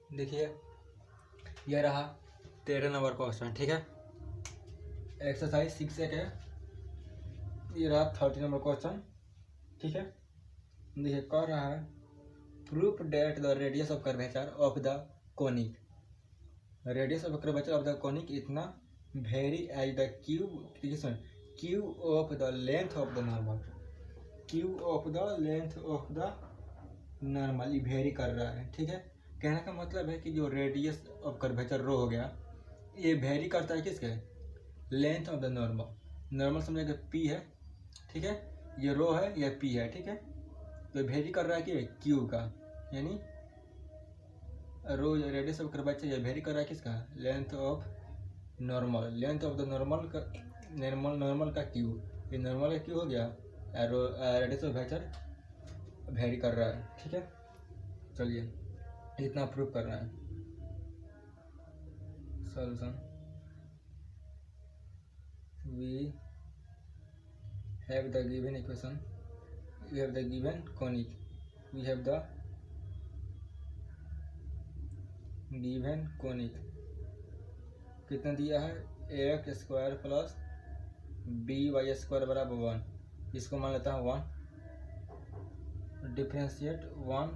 देखिए यह रहा 13 नंबर क्वेश्चन, ठीक है। एक्सरसाइज 6 है, ये रहा 30 नंबर क्वेश्चन, ठीक है। देखिए कह रहा है proof that the radius of curvature of the conic, radius of curvature of the conic इतना vary as the cube of the length of the normal, cube of the length of the normal ये vary कर रहा है, ठीक है। कहने का मतलब है कि जो रेडियस ऑफ कर्वेचर रो हो गया ये वेरी करता है किसके, length of the normal, normal समझे पी है, ठीक है, ये रो है या पी है, ठीक है। तो वेरी कर रहा है कि क्यू का, यानी रो रेडियस ऑफ कर्वेचर ये वेरी कर रहा है किसका, length of normal, length of the normal का, नॉर्मल का क्यू, ये नॉर्मल का क्यू हो गया, रेडियस ऑफ कर्वेचर वेरी कर रहा है, ठीक है। चलिए इतना प्रूफ करना है। Solution we have the given equation, we have the given conic, we have the given conic कितना दिया है, X square plus B Y square बराबर 1, इसको मान लेता हूँ 1, differentiate 1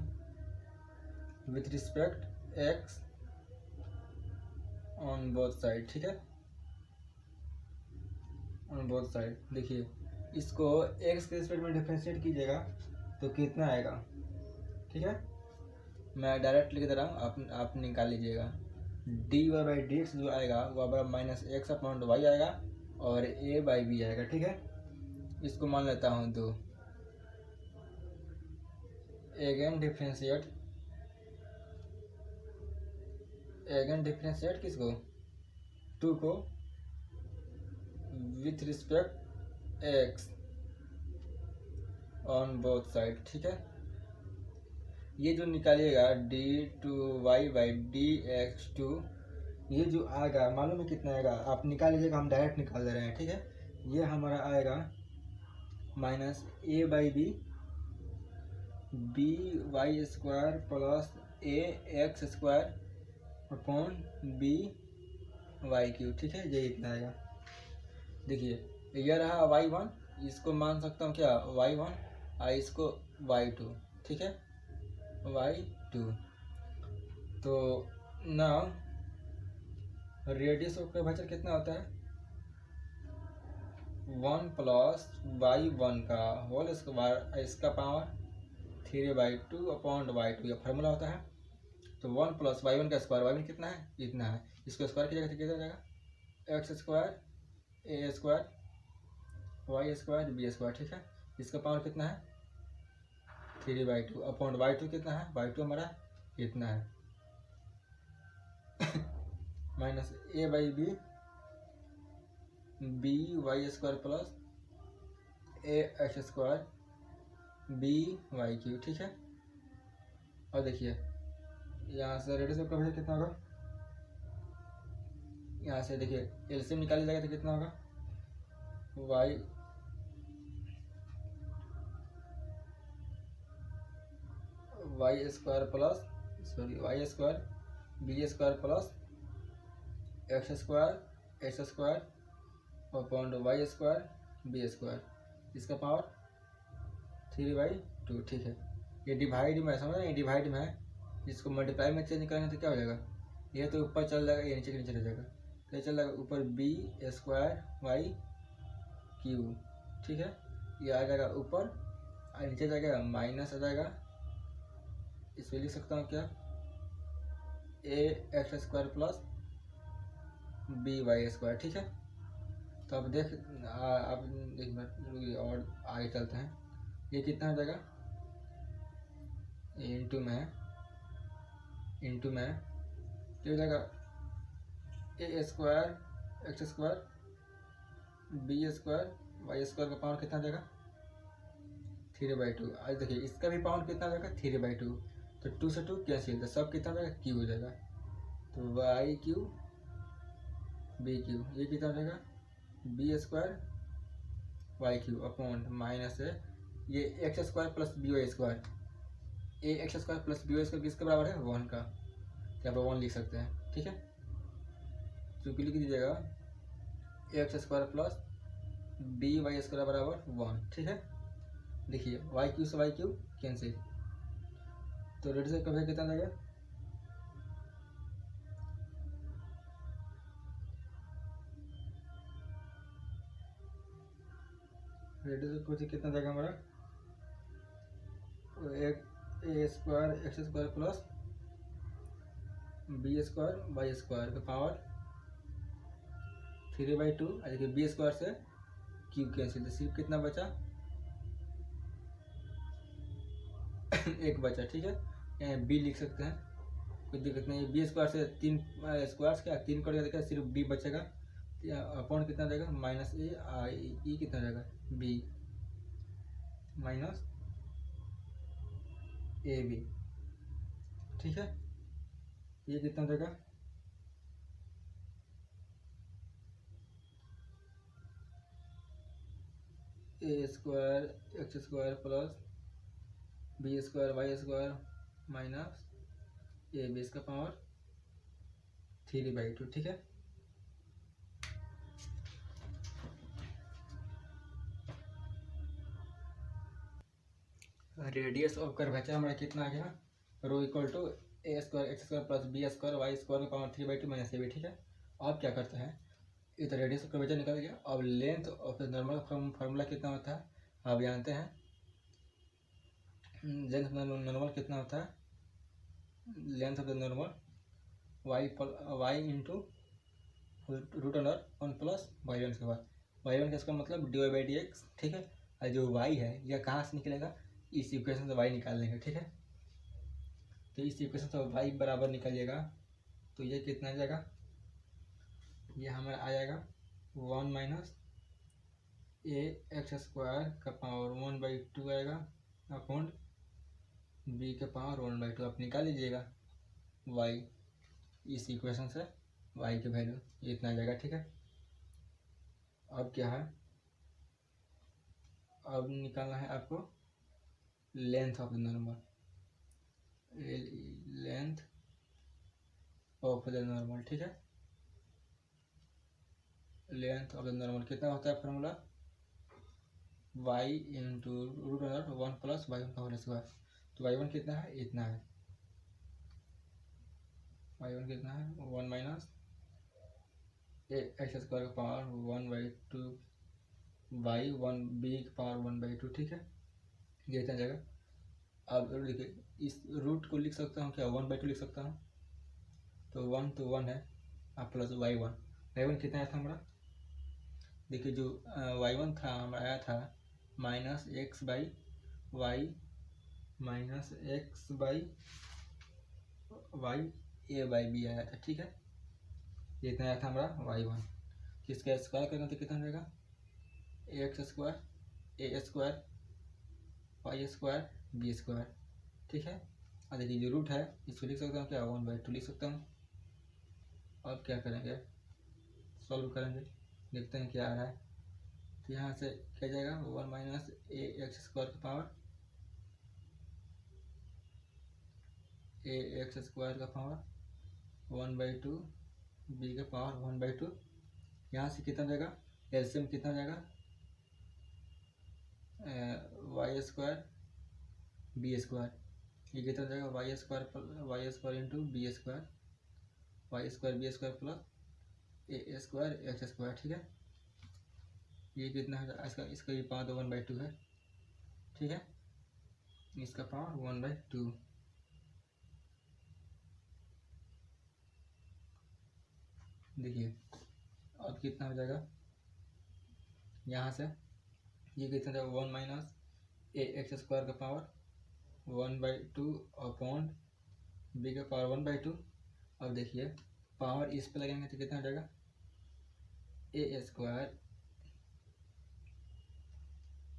with respect x on both side, ठीक है, ऑन बोथ साइड। देखिए इसको एक्स के रिस्पेक्ट में डिफ्रेंशिएट कीजिएगा तो कितना आएगा, ठीक है। मैं डायरेक्ट लिख दे रहा हूँ, आप निकाल लीजिएगा। D Y by D X जो आएगा वह बराबर माइनस एक्स अपॉन वाई आएगा और ए बाई बी आएगा, ठीक है। इसको मान लेता हूँ 2, एगेन डिफ्रेंशिएट किसको, 2 को with respect x on both side, ठीक है। ये जो निकालिएगा d two y by D x two, ये जो आएगा मालूम है कितना आएगा, आप निकाल लीजिएगा, हम डायरेक्ट निकाल दे रहे हैं, ठीक है। ये हमारा आएगा minus A by B, B Y square plus A x square upon B Y cube, ठीक है। ये इतना आएगा। देखिए यह रहा y1, इसको मान सकता हूँ क्या y1 और इसको y2, ठीक है, y2। तो ना रेडियस ऑफ कर्वेचर कितना होता है, 1 प्लस y1 का होल स्क्वायर, इसका पावर 3/2 अपॉन y2, यह फार्मूला होता है। तो 1 प्लस y1 का स्क्वायर, y1 कितना है, इतना है, इसको स्क्वायर की जगह कितना जाएगा, x square a square Y square B square, ठीक है। इसका पावर कितना है 3/2 अपॉन y2 कितना है, y2 हमारा इतना है, minus A by B, B Y square plus A x square B Y cube, ठीक है। और देखिए यहाँ से रेडियस ऑफ कर्वेचर कितना होगा, यहाँ से देखिए एलसीएम निकाली जाएगा तो कितना होगा, Y square plus Y square B square plus X square upon Y square B square, इसका पावर 3/2, ठीक है। ये डिवाइड में समझ रहे हैं, डिवाइड में है, इसको मल्टीप्लाई में चेंज करेंगे तो क्या हो जाएगा, ये तो ऊपर चल जाएगा, ये नीचे के नीचे रह जाएगा, तो ये चल जाएगा ऊपर बी स्क्वायर वाई क्यू, ठीक है। ये आ जाएगा ऊपर और नीचे जाएगा माइनस आ जाएगा, इसमें लिख सकता हूँ क्या, a x square plus B Y square, ठीक है। तो अब देख एक मिनट और आगे चलते हैं, ये कितना हो जाएगा, इंटू में क्या हो जाएगा, a square x square B square Y square का पावर कितना जाएगा 3/2। आज देखिए इसका भी पावर कितना जाएगा 3/2, तो 2 से 2 कैंसिल, तो सब कितना जाएगा क्यू हो जाएगा, तो वाई क्यू बी क्यू, ये कितना हो जाएगा b square y q upon minus है ये x square plus B Y square, a x square plus B Y square किसके बराबर है 1 का, तो यहाँ पर 1 लिख सकते हैं। ठीक है, चूँकि लिख दीजिएगा X square plus B Y square बराबर 1। ठीक है, देखिए वाई क्यू से वाई क्यू कैंसिल, तो रेड से कभी कितना जाएगा, रेड से कुछ कितना जाएगा हमारा, एक a square x square plus b square Y square का पावर 3/2। देखिए बी स्क्वायर से क्यू कैंसिल, तो सिर्फ कितना बचा, एक बचा। ठीक है, बी लिख सकते हैं, कोई दिक्कत नहीं। बी स्क्वायर से 3 स्क्वायर क्या 3 कट जाएगा, सिर्फ बी बचेगा। अपॉन कितना जाएगा, माइनस ए ई कितना जाएगा, बी माइनस ए बी। ठीक है, ये कितना जाएगा, a square x square plus b square Y square minus a b इसका पावर 3/2। ठीक है, रेडियस ऑफ कर्वेचर हमारा कितना आ गया, rho equal to A square x square plus b square Y square का पावर 3/2 माइनस ए बी। ठीक है, अब क्या करते हैं, ये तो रेडियस ऑफ कर्वेचर निकल गया। अब length of the normal formula कितना होता है, आप जानते हैं, लेंथ ऑफ द नॉर्मल कितना होता है, length of the normal Y into root under 1 plus y1 के बाद y1 का इसका मतलब dy/dx। ठीक है, और जो y है यह कहाँ से निकलेगा, इस इक्वेशन से y निकाल लेंगे। ठीक है, तो इस इक्वेशन से y बराबर निकलिएगा, तो ये कितना आ जाएगा, ये हमारा आ जाएगा 1 माइनस ए एक्स स्क्वायर का पावर 1/2 आएगा अपॉन बी का पावर 1/2। आप निकाल लीजिएगा y, इस इक्वेशन से y की वैल्यू इतना आ जाएगा। ठीक है, अब क्या है, अब निकालना है आपको length of the normal, length of the normal. ठीक है, लेंथ ऑफ द नॉर्मल कितना होता है formula, y into root under 1 plus y1 का होल स्क्वायर। तो y1 कितना है, इतना है, y1 कितना है 1 माइनस ए एक्स स्क्वायर का पावर 1/2 बाई 1 बी का पावर 1/2। ठीक है, ये इतना जाएगा। अब देखिए इस रूट को लिख सकता हूँ क्या, 1/2 लिख सकता हूँ, तो 1 तो 1 है, अब प्लस y1 कितना आया था हमारा, देखिए जो y1 था हमारा आया था minus X by Y minus X by Y A by B आया था। ठीक है, ये इतना आया था हमारा y1, किसका स्क्वायर करना तो कितना जाएगा, x square a square Y square B square. ठीक है, और देखिए जो रूट है इसको लिख सकता हूँ क्या, 1/2 लिख सकता हूँ। अब क्या करेंगे, सॉल्व करेंगे, देखते हैं क्या आ रहा है। तो यहाँ से क्या जाएगा, 1 माइनस ए एक्स स्क्वायर का पावर ए एक्स स्क्वायर का पावर 1/2 बी का पावर 1/2। यहाँ से कितना जाएगा, एलसीएम कितना जाएगा, वाई स्क्वायर बी स्क्वायर, ये कितना जाएगा, Y square into B square Y square B square plus a square x square. ठीक है, ये कितना है, इसका ये पावर 1/2 है। ठीक है, इसका पावर 1/2। देखिए अब कितना हो जाएगा, यहाँ से ये कितना जाएगा, 1 माइनस ए एक्स स्क्वायर का पावर 1/2 अपॉन बी का पावर 1/2। अब देखिए पावर इस पे लगेंगे तो कितना हो जाएगा, a square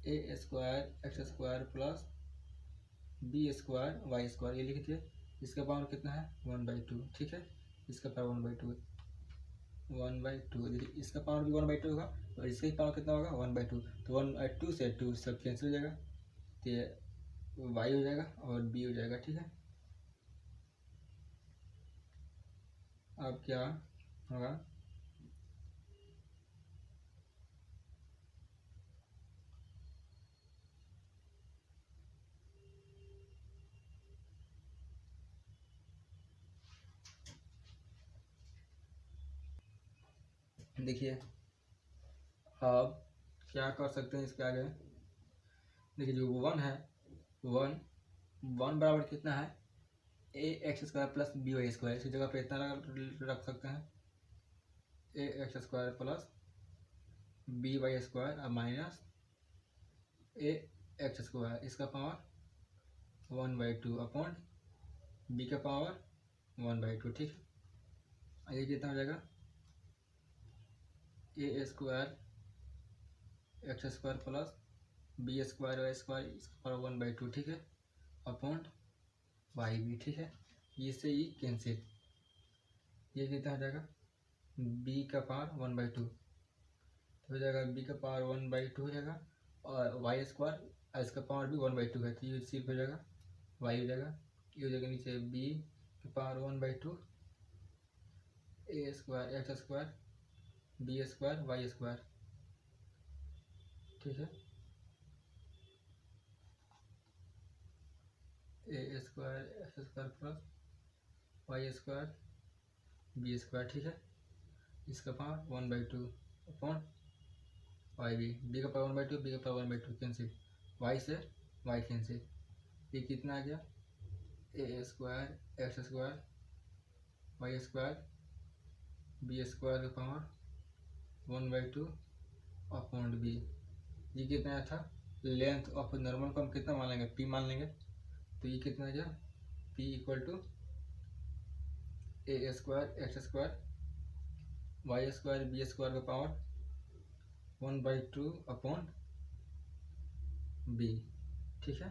x square plus b square Y square, ये लिख दिए। इसका पावर कितना है, 1/2। ठीक है, इसका पावर 1/2 देखिए इसका पावर भी 1/2 होगा, और इसका ही पावर कितना होगा, 1/2। तो 1/2 से 2 सब कैंसिल हो जाएगा, तो ये वाई हो जाएगा और बी हो जाएगा। ठीक है, अब क्या होगा, देखिए अब क्या कर सकते हैं इसके आगे। देखिए जो वन है, वन वन बराबर कितना है, a x square plus B Y square. इसी जगह पे इतना रख सकते हैं, a x square plus B Y square और माइनस ए एक्स स्क्वायर, इसका पावर 1/2 अपॉन बी का पावर 1/2। ठीक है, ये कितना हो जाएगा, a square x square plus b square Y square, इसका पावर 1/2। ठीक है, अपॉन वाई भी। ठीक है, इससे ये कैंसिल, ये कितना हो जाएगा, बी का पावर 1/2 हो जाएगा, बी का पावर 1/2 हो जाएगा, और वाई स्क्वायर इसका पावर भी 1/2 है, तो ये सिर्फ हो जाएगा वाई हो जाएगा, ये हो जाएगा नीचे बी का power 1/2 a square x square B square Y square. ठीक है, a square x square plus Y square B square. ठीक है, इसका पावर 1/2 अपॉन वाई बी का पावर 1/2 बी का पावर 1/2 कैंसिल, वाई से वाई कैंसिल, ये कितना आ गया, a square x square Y square B square का पावर 1/2 अपॉन बी। ये कितना था, लेंथ ऑफ नॉर्मल को हम कितना मान लेंगे, पी मान लेंगे, तो ये कितना आ गया, P equal to A square x square Y square B square का पावर 1/2 अपॉन बी। ठीक है,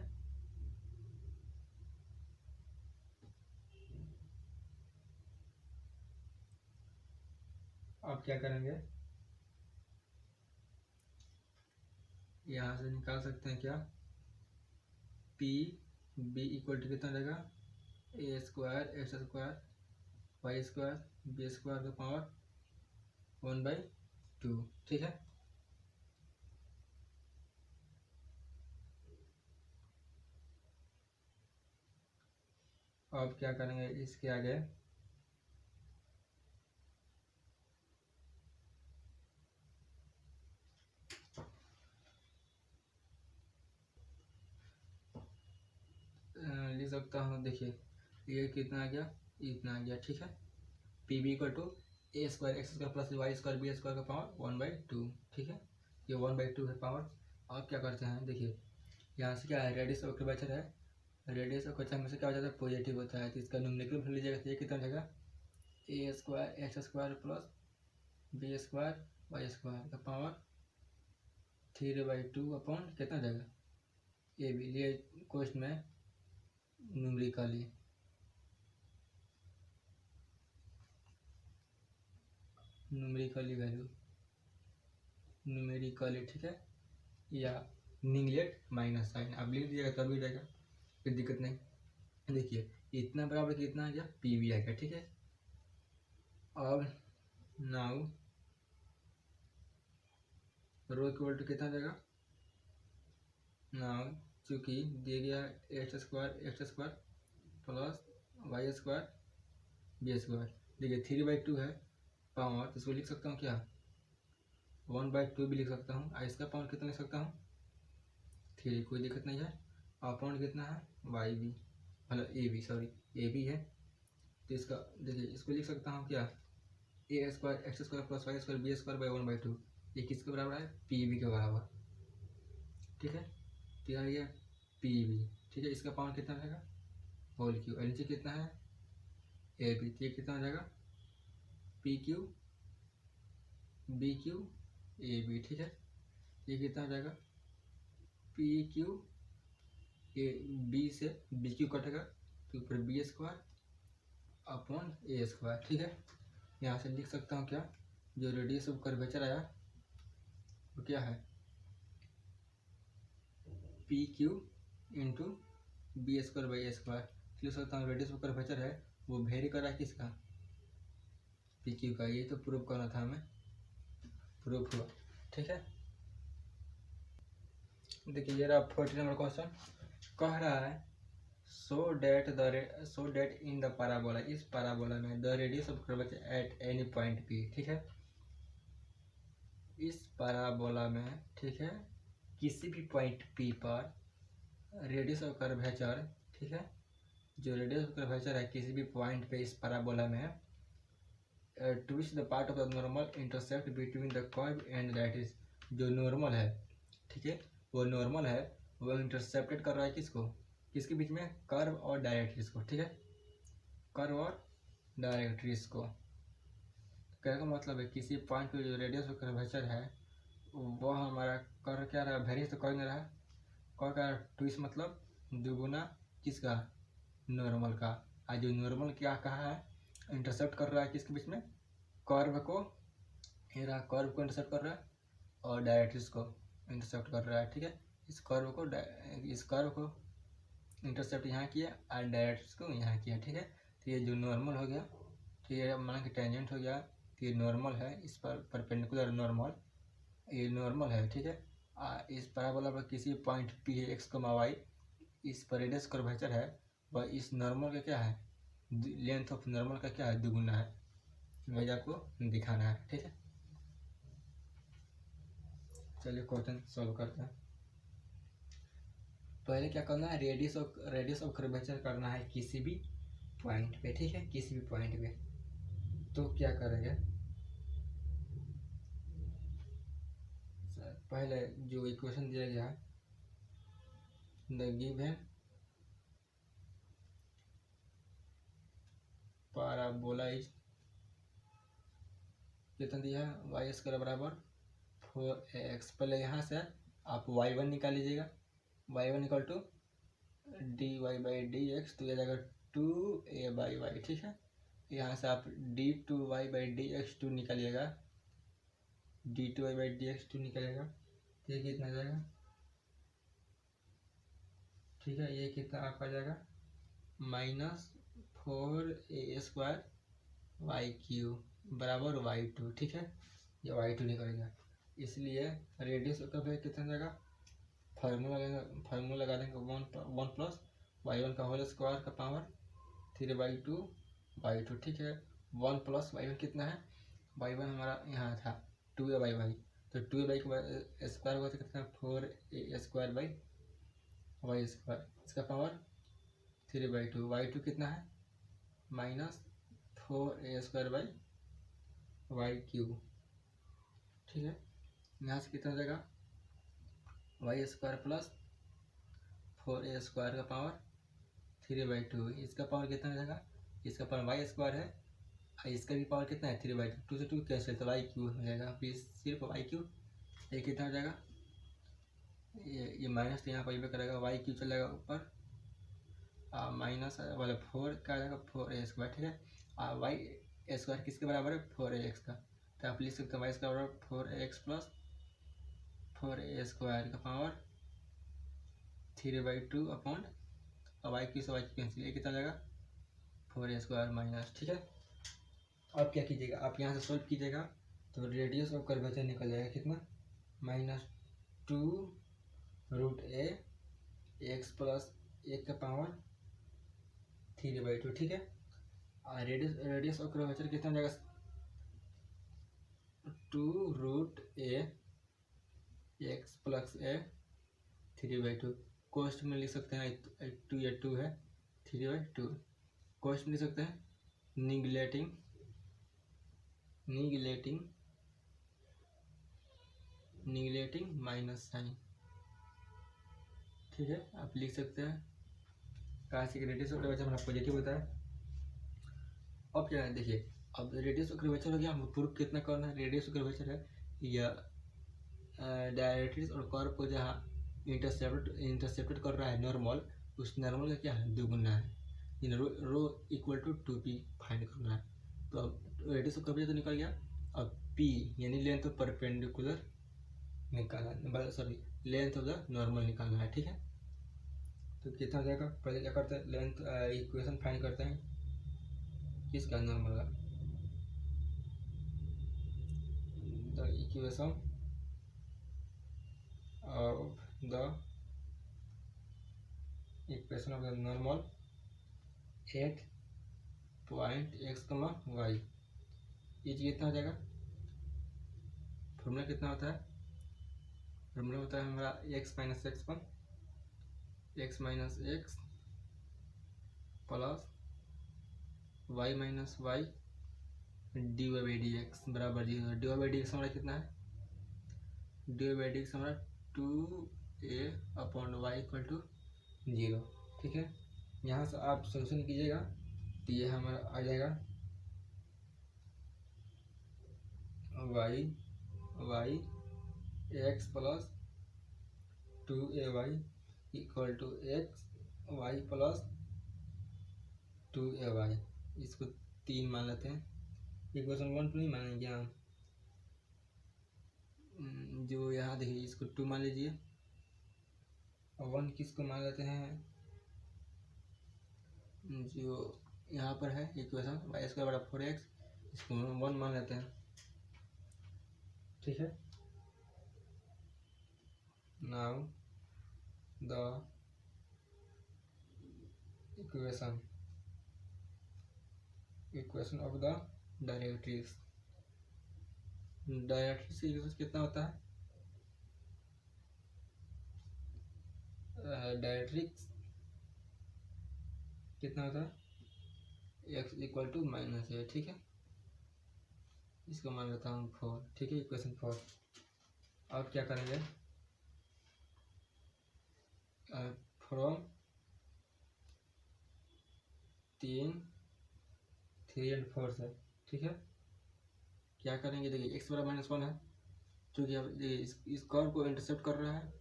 अब क्या करेंगे, यहाँ से निकाल सकते हैं क्या, पी बी इक्वल टू कितना रहेगा, a square x square Y square B square का पावर 1/2। ठीक है, अब क्या करेंगे इसके आगे, लिख सकता हूँ, देखिए ये कितना आ गया, इतना आ गया। ठीक है, P B equal to A square x square plus Y square B square का पावर 1/2। ठीक है, ये 1/2 है पावर। अब क्या करते हैं, देखिए यहाँ से क्या है, रेडियस ऑफ कर्वेचर है, रेडियस ऑफ कर्वेचर हमेशा क्या हो जाता है, पॉजिटिव होता है, तो इसका न्यूमेरिकल वैल्यू लीजिएगा, तो ये कितना रहेगा, a square x square plus b square Y square का पावर 3/2 अपॉन कितना जाएगा, ए बी। लिए क्वेश्चन में न्यूमेरिकली वैल्यू न्यूमेरिकली। ठीक है, या निगलेट माइनस साइन आप लिख दीजिएगा तभी रहेगा, कोई दिक्कत नहीं। देखिए इतना बराबर कितना आ गया, पी वी आ गया। ठीक है, अब नाउ रो इक्वल टू कितना देगा, नाउ चूँकि दिया गया है X square plus Y square B square, देखिए 3/2 है पावर, तो इसको लिख सकता हूँ क्या, 1/2 भी लिख सकता हूँ, और इसका पावर कितना लिख सकता हूँ 3, कोई दिक्कत नहीं है। और पावर कितना है वाई बी, मतलब a b, sorry a b है, तो इसका देखिए इसको लिख सकता हूँ क्या, a square x square plus Y square B square by 1/2, ये किसके बराबर है, पी बी के बराबर। ठीक है, तो यहाँ गया पी बी। ठीक है, इसका पावर कितना रहेगा, होल क्यू, और नीचे कितना है ए बी, तो ये कितना हो जाएगा P Q B Q A B. ठीक है, ये कितना हो जाएगा पी क्यू ए बी से बी क्यू कटेगा, तो ऊपर B square upon A square. ठीक है, यहाँ से लिख सकता हूँ क्या, जो रेडियस ऑफ कर्वेचर आया वो क्या है, P Q into B square by A square. लिख सकता हूँ रेडियस ऑफ कर्वेचर है वो वेरी कर रहा है किसका, पी क्यू का, ये तो प्रूफ करना था हमें, प्रूफ हुआ। ठीक है, देखिए ये रहा 40 नंबर क्वेश्चन। कह रहा है so date in the parabola, इस पैराबोला में the radius of curvature at any point P. ठीक है, इस पैराबोला में, ठीक है, किसी भी पॉइंट पी पर रेडियस ऑफ कर्वेचर, ठीक है, जो रेडियस ऑफ कर्वेचर है किसी भी पॉइंट पे इस पैराबोला में, to which the part of the normal intercept between the curve and directrix, जो नॉर्मल है, ठीक है, वो नॉर्मल है, वो इंटरसेप्टेड कर रहा है किसको, किसके बीच में, कर्व और डायरेक्ट्रिस को। ठीक है, कर्व और डायरेक्ट्रिस को। कहने का मतलब है किसी पॉइंट पे जो रेडियस ऑफ कर्वेचर है वो हमारा कर्व क्या रहा, वेरियस तो कर नहीं रहा है, कर्व का ट्विस्ट मतलब दुगुना किसका, नॉर्मल का। आज जो नॉर्मल क्या कहा है, इंटरसेप्ट कर रहा है किसके बीच में, कर्व को, ये रहा कर्व को इंटरसेप्ट कर रहा है और डायरेक्ट्रिस को इंटरसेप्ट कर रहा है। ठीक है, इस कर्व को इंटरसेप्ट यहाँ किया और डायरेक्ट्रिस को यहाँ किया। ठीक है, तो ये जो नॉर्मल हो गया, तो ये माना कि टेंजेंट हो गया, तो ये नॉर्मल है, इस पर परपेंडिकुलर नॉर्मल, ये नॉर्मल है। ठीक है, इस पैराबोला पर किसी पॉइंट पी है एक्स वाई, इस पर रेडियस कर्वेचर है वह इस नॉर्मल का क्या है, लेंथ ऑफ नॉर्मल का क्या है, दुगुना है, वही आपको दिखाना है। ठीक है, चलिए क्वेश्चन सॉल्व करते हैं। पहले क्या करना है, रेडियस ऑफ कर्वेचर करना है किसी भी पॉइंट पे। ठीक है, किसी भी पॉइंट पे, तो क्या करेंगे, पहले जो इक्वेशन दिया गया है, द गिवन पैराबोला इज, कितना दिया है, वाई स्क्वायर बराबर 4ax। पहले यहाँ से आप y1 निकाल लीजिएगा, y1 equal to dy by D X, तो ये जाएगा 2a बाई वाई। ठीक है, यहाँ से आप d2y by D x 2 निकालिएगा, d2y by D x 2 निकालिएगा, तो ये कितना जाएगा, ठीक है, ये कितना आपका जाएगा, -4a स्क्वायर वाई क्यू बराबर y2। ठीक है, ये y2 निकलेगा, इसलिए रेडियस का वैल्यू कितना जाएगा, फार्मूला लगा देंगे 1 प्लस y1 का होल स्क्वायर का पावर 3/2 y2। ठीक है, 1 प्लस y1 कितना है, y1 हमारा यहाँ था 2a बाई वाई, तो 2a बाई स्क्वायर होगा तो कितना, 4a square by Y square, इसका पावर 3/2, y2 कितना है, -4a square by Y cube. ठीक है, यहाँ से कितना जाएगा, Y square plus 4a square का पावर 3/2, इसका पावर कितना जाएगा, इसका पावर वाई स्क्वायर है, इसका भी पावर कितना है 3/2, 2 से 2 कैंसिल, तो वाई क्यूब हो जाएगा, फिर सिर्फ वाई क्यूब, ये कितना हो जाएगा, ये माइनस तो यहाँ पर करेगा, वाई क्यूब चल जाएगा ऊपर, माइनस वाला 4 का जाएगा 4a स्क्वायर। ठीक है, वाई स्क्वायर किसके बराबर है, 4ax का, तो आप लिख सकते हैं वाई स्क्वायर बराबर 4ax प्लस 4a स्क्वायर का पावर 3/2 अपॉन वाई क्यू से वाई क्यू कैंसिल, ये कितना जाएगा 4a स्क्वायर माइनस। ठीक है, अब क्या कीजिएगा, आप यहाँ से सॉल्व कीजिएगा तो रेडियस ऑफ कर्वेचर निकल जाएगा कितना, -2√a x प्लस 1 का पावर 3/2। ठीक है, रेडियस ऑफ कर्वेचर कितना जाएगा, 2√a x plus a 3/2, cost में लिख सकते हैं 2 या 2 है 3/2, कॉस्ट में लिख सकते हैं निगलेटिंग माइनस साइन। ठीक है, आप लिख सकते हैं, कहाँ से रेडियस ऑफ कर्वेचर मैंने पॉजिटिव होता है। अब क्या है, देखिए अब रेडियस ऑफ कर्वेचर हो गया, हमको प्रूफ कितना करना है, रेडियस ऑफ कर्वेचर है या डायरेक्ट्रिस और कर्व को जहाँ इंटरसेप्टेड कर रहा है नॉर्मल, उस नॉर्मल का क्या है, दुगुना है, रो इक्वल टू 2p फाइंड करना है। तो अब रेडियस ऑफ कर्वेचर तो निकल गया, अब p यानी लेंथ ऑफ परपेंडिकुलर निकालना, sorry length of the normal निकालना है। ठीक है, तो कितना हो जाएगा, पहले क्या करते हैं, लेंथ इक्वेशन फाइंड करते हैं किसका, नॉर्मल का, equation of the normal at point x कमा वाई। ये कितना हो जाएगा, फॉर्मूला कितना होता है, फॉर्मूला होता है हमारा X minus X plus Y minus Y D Y by D X बराबर 0। D Y by D X हमारा कितना है, D Y by D X हमारा 2a/y इक्वल टू 0। ठीक है, यहाँ से आप सोल्यूशन कीजिएगा तो ये हमारा आ जाएगा Y X plus 2ay equal to X Y plus 2ay। इसको 3 मान लेते हैं, इक्वेशन 1 2 नहीं मानेंगे हम। जो यहाँ देखिए इसको 2 मान लीजिए और 1 किसको मान लेते हैं, जो यहाँ पर है इक्वेशन वाई स्क्वायर बराबर 4x, इसको 1 मान लेते हैं। ठीक है, now the equation of the directrix कितना होता है, डायरेक्ट्रिक्स कितना होता है, x इक्वल टू माइनस है। ठीक है, इसको मान लेता हूँ 4। ठीक है, इक्वेशन 4। अब क्या करेंगे, फ्रॉम 3 एंड 4 से। ठीक है, क्या करेंगे, देखिए x बराबर -1 है, क्योंकि अब इस कर्व को इंटरसेप्ट कर रहा है,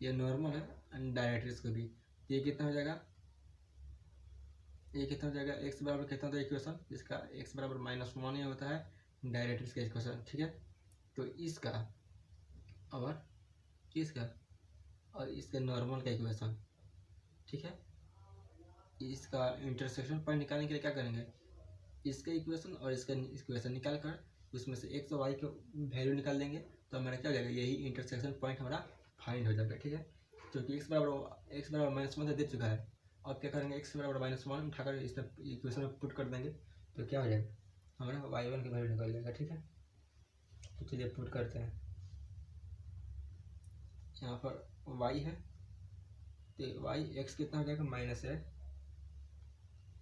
ये नॉर्मल है एंड डायरेक्ट्रिक्स को भी। ये कितना हो जाएगा, ये कितना हो जाएगा, x बराबर कितना होता है इक्वेशन, इसका x बराबर -1 ही होता है डायरेक्ट्रिक्स का इक्वेशन। ठीक है, तो इसका और इसका नॉर्मल का इक्वेशन। ठीक है, इसका इंटरसेक्शन पॉइंट निकालने के लिए क्या करेंगे, इसका इक्वेशन और इसका इक्वेशन निकाल कर उसमें से x और y का वैल्यू निकाल देंगे तो हमारा क्या हो जाएगा, यही इंटरसेक्शन पॉइंट हमारा फाइंड हो जाएगा। ठीक है, क्योंकि x बराबर -1 से दे चुका है। अब क्या करेंगे, x बराबर -1 उठाकर इस इक्वेशन में पुट कर देंगे तो क्या हो जाएगा, हमारा y1 की वैल्यू निकल जाएगा। ठीक है, तो चलिए पुट करते हैं। यहाँ पर y है तो y x कितना हो जाएगा, माइनस है,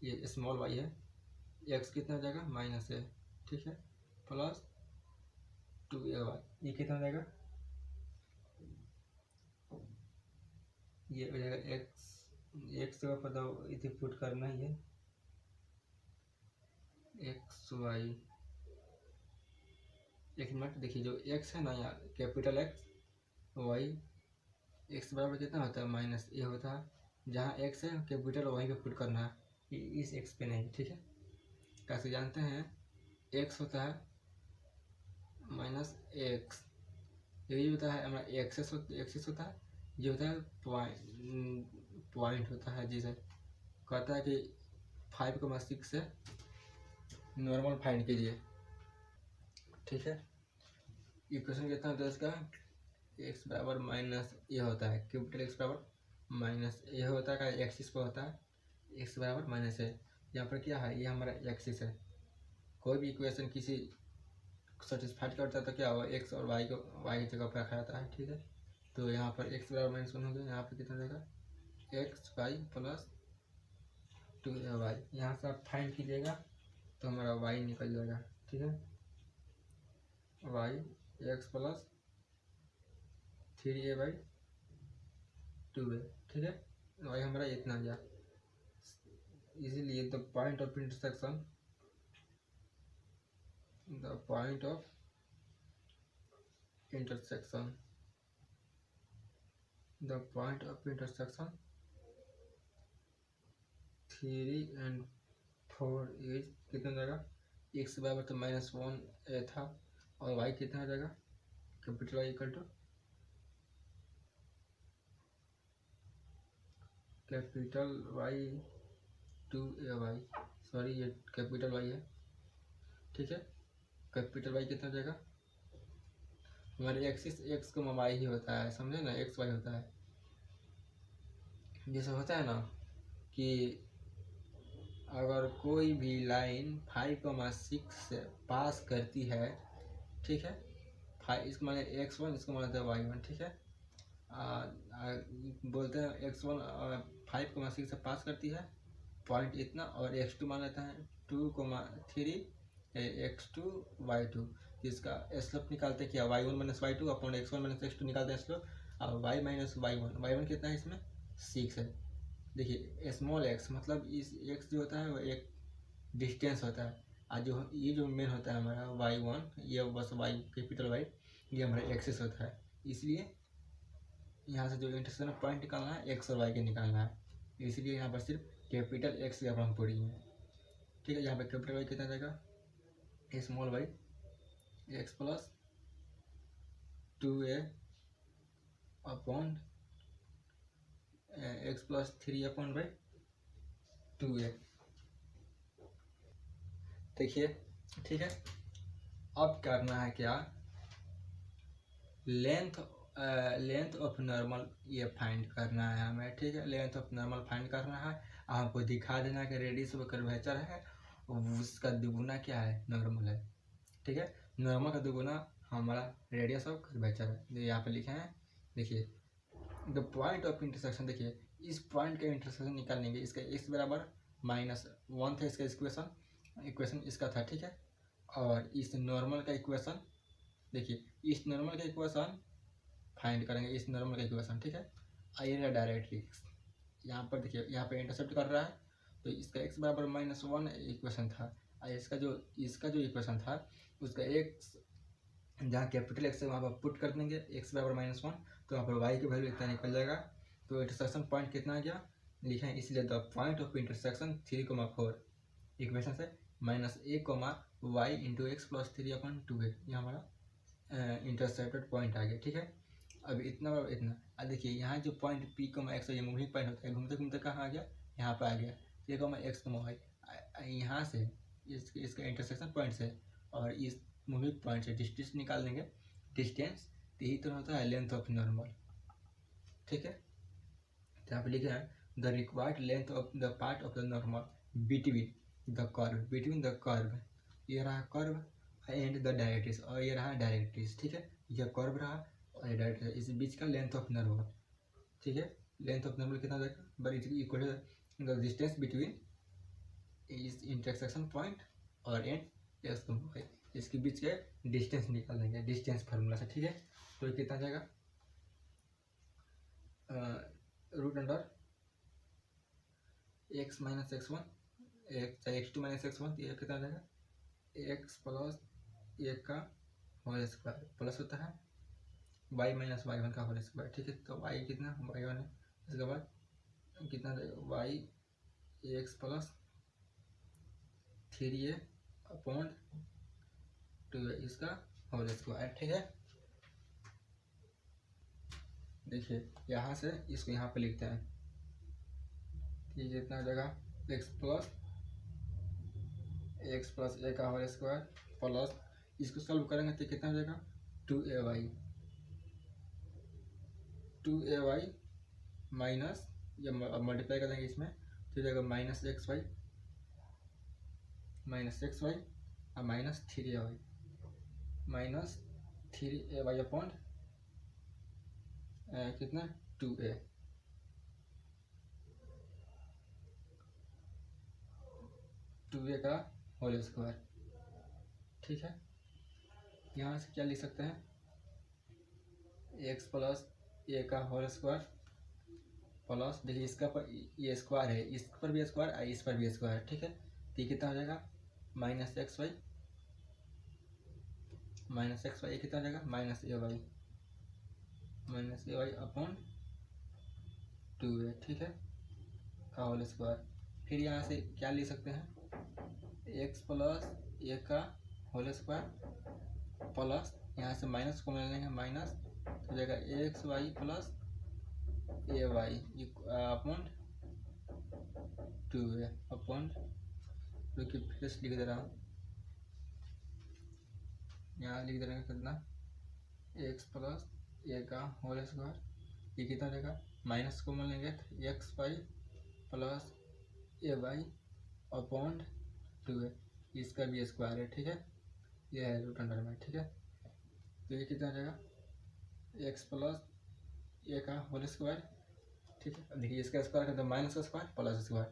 ये स्मॉल y है, x कितना हो जाएगा -है। ठीक है, प्लस 2ay, ये कितना हो जाएगा, ये हो जाएगा x जगह पर तो इसे पुट करना ही है, एक्स वाई। एक मिनट देखिए, जो x है ना यार, कैपिटल X वाई, x बराबर कितना होता है -a होता है, जहाँ x है कैपिटल वहीं पे पुट करना है, इस x पे नहीं। ठीक है, कैसे जानते हैं, x होता है -x, ये होता है हमारा एक्सेस होता है, ये होता है पॉइंट होता है, जिसे कहता है कि 5,6 से नॉर्मल फाइंड कीजिए। ठीक है, इक्वेशन कितना होता है इसका, x बराबर -a होता है, कैपिटल X बराबर -a होता है, एक्सिस पर होता है, x बराबर -a। यहाँ पर क्या है, ये हमारा एक्सिस है। कोई भी इक्वेशन किसी सेटिस्फाइड करता है तो क्या होगा, x और y को y की जगह पर रखा जाता है। ठीक है, तो यहाँ पर x बराबर -1 हो गया, यहाँ पर कितना देगा, एक्स वाई प्लस 2ay। यहाँ से आप फाइंड कीजिएगा तो हमारा y निकल जाएगा। ठीक है, y x प्लस 3a/2a। ठीक है, y हमारा इतना गया, इसीलिए the point of intersection the 3 and 4 is कितना जाएगा, x बराबर तो -1 था और y कितना हो जाएगा, capital Y equal to capital Y 2ay, sorry ये कैपिटल Y है। ठीक है, कैपिटल Y कितना हो जाएगा, हमारे एक्सिस एक्स को वाई ही होता है, समझे ना, एक्स वाई होता है। जैसे होता है ना कि अगर कोई भी लाइन 5,6 से पास करती है, ठीक है, 5 इसको माने x1, इसको मानते हैं y1, ठीक है। बोलते हैं x1 5,6 से पास करती है पॉइंट इतना, और x2 मान लेते हैं 2,3 x2 y2। इसका स्लोप निकालते हैं क्या, y1 minus y2 upon x1 minus x2 निकालते हैं स्लोप, और y माइनस y1 कितना है इसमें 6 है। देखिए स्मॉल x मतलब इस x जो होता है वो एक डिस्टेंस होता है, और जो ये जो मेन होता है हमारा y1, ये बस y कैपिटल y, ये हमारा एक्सिस होता है। इसलिए यहाँ से जो इंटरसेक्शन पॉइंट निकालना है x और y के निकालना है, इसलिए यहाँ पर सिर्फ कैपिटल x की हम पड़ी है, ठीक है। यहाँ पर कैपिटल y कितना जाएगा, small y x plus 2a upon x plus 3 upon by 2a। देखिए ठीक है, अब करना है क्या, लेंथ ऑफ नॉर्मल ये फाइंड करना है हमें, ठीक है। लेंथ ऑफ नॉर्मल फाइंड करना है, आपको दिखा देना कि रेडियस ऑफ कर्वेचर है, उसका दुगुना क्या है, नॉर्मल है, ठीक है। नॉर्मल का दुगुना हमारा रेडियस ऑफ कर्वेचर है, यहाँ पे लिखे हैं। देखिए द पॉइंट ऑफ इंटरसेक्शन, देखिए इस पॉइंट का इंटरसेक्शन निकालेंगे, इसका x बराबर -1 था, इसका इक्वेशन इसका था, ठीक है। और इस नॉर्मल का इक्वेशन, देखिए इस नॉर्मल का इक्वेशन फाइंड करेंगे, इस नॉर्मल का इक्वेशन, ठीक है। आइए डायरेक्टली यहाँ पर देखिए, यहाँ पे इंटरसेप्ट कर रहा है, तो इसका x बराबर -1 इक्वेशन था, और इसका जो इक्वेशन था उसका x जहाँ कैपिटल x है वहाँ पर पुट कर देंगे, x बराबर -1, तो वहाँ पर y की वैल्यू इतना निकल जाएगा। तो इंटरसेक्शन पॉइंट कितना आ गया लिखे हैं, इसलिए the point of intersection 3,4 equation से -a, y into x plus 3/2a, ये हमारा इंटरसेप्टेड पॉइंट आ गया, ठीक है। अब इतना बराबर इतना, अब देखिए यहाँ जो पॉइंट p, x ये मूविंग पॉइंट होता है, घूमते घूमते कहाँ आ गया, यहाँ पर आ गया, x, y। यहाँ से इसका इंटरसेक्शन पॉइंट से और इस मूविंग पॉइंट से डिस्टेंस निकाल देंगे, डिस्टेंस यही तो होता है लेंथ ऑफ नॉर्मल, ठीक है। तो यहाँ पे लिखे हैं the required length of the part of the normal between the curve, ये रहा कर्व एंड द डायरेक्ट्रिक्स, और ये रहा डायरेक्ट्रिक्स, ठीक है। यह कर्व रहा और ये डायरेक्ट्रिक्स, इस बीच का लेंथ ऑफ नॉर्मल, ठीक है। लेंथ ऑफ नॉर्मल कितना जाएगा, but it equal to the distance between इस इंटरसेक्शन पॉइंट और एंड इसके बीच के डिस्टेंस निकाल देंगे डिस्टेंस फार्मूला से, ठीक है। तो ये कितना जाएगा, root under x minus x1 x2 minus x1, ये कितना जाएगा, x प्लस 1 का होल स्क्वायर प्लस होता है y माइनस y1 का होल स्क्वायर, ठीक है। तो y कितना, y1 है, इसके बाद कितना जाएगा, y x plus 3a upon 2 इसका होल स्क्वायर, ठीक है। देखिए यहाँ से इसको यहाँ पे लिखते हैं, ये कितना हो जाएगा, x प्लस a का होल स्क्वायर प्लस, इसको सॉल्व करेंगे तो कितना हो जाएगा, 2ay माइनस, ये मल्टीप्लाई कर देंगे इसमें, तो जाएगा -xy और -3ay अपॉन कितना 2a, का होल स्क्वायर, ठीक है। यहाँ से क्या लिख सकते हैं, x प्लस a का होल स्क्वायर प्लस, देखिए इसका पर ये स्क्वायर है, इस पर भी स्क्वायर और इस पर भी स्क्वायर, ठीक है। तो ये कितना हो जाएगा, -xy कितना हो जाएगा, -ay अपॉन 2a, ठीक है, का होल स्क्वायर। फिर यहाँ से क्या लिख सकते हैं, x प्लस a का होल स्क्वायर प्लस, यहाँ से माइनस को ले लेंगे, माइनस हो जाएगा xy plus ay upon 2a upon, जो कि फिर लिख दे रहा हूँ, यहाँ लिख दे रहे हैं कितना, एक्स प्लस ए का होल स्क्वायर, ये कितना हो जाएगा, माइनस को मान लेंगे तो एक्स वाई प्लस ए वाई अपॉन 2 है, इसका भी स्क्वायर है, ठीक है, ये है रूट अंडर में, ठीक है। तो ये कितना हो जाएगा, एक्स प्लस ए का होल स्क्वायर, ठीक है। अब देखिए इसका स्क्वायर करते हैं माइनस का स्क्वायर प्लस स्क्वायर,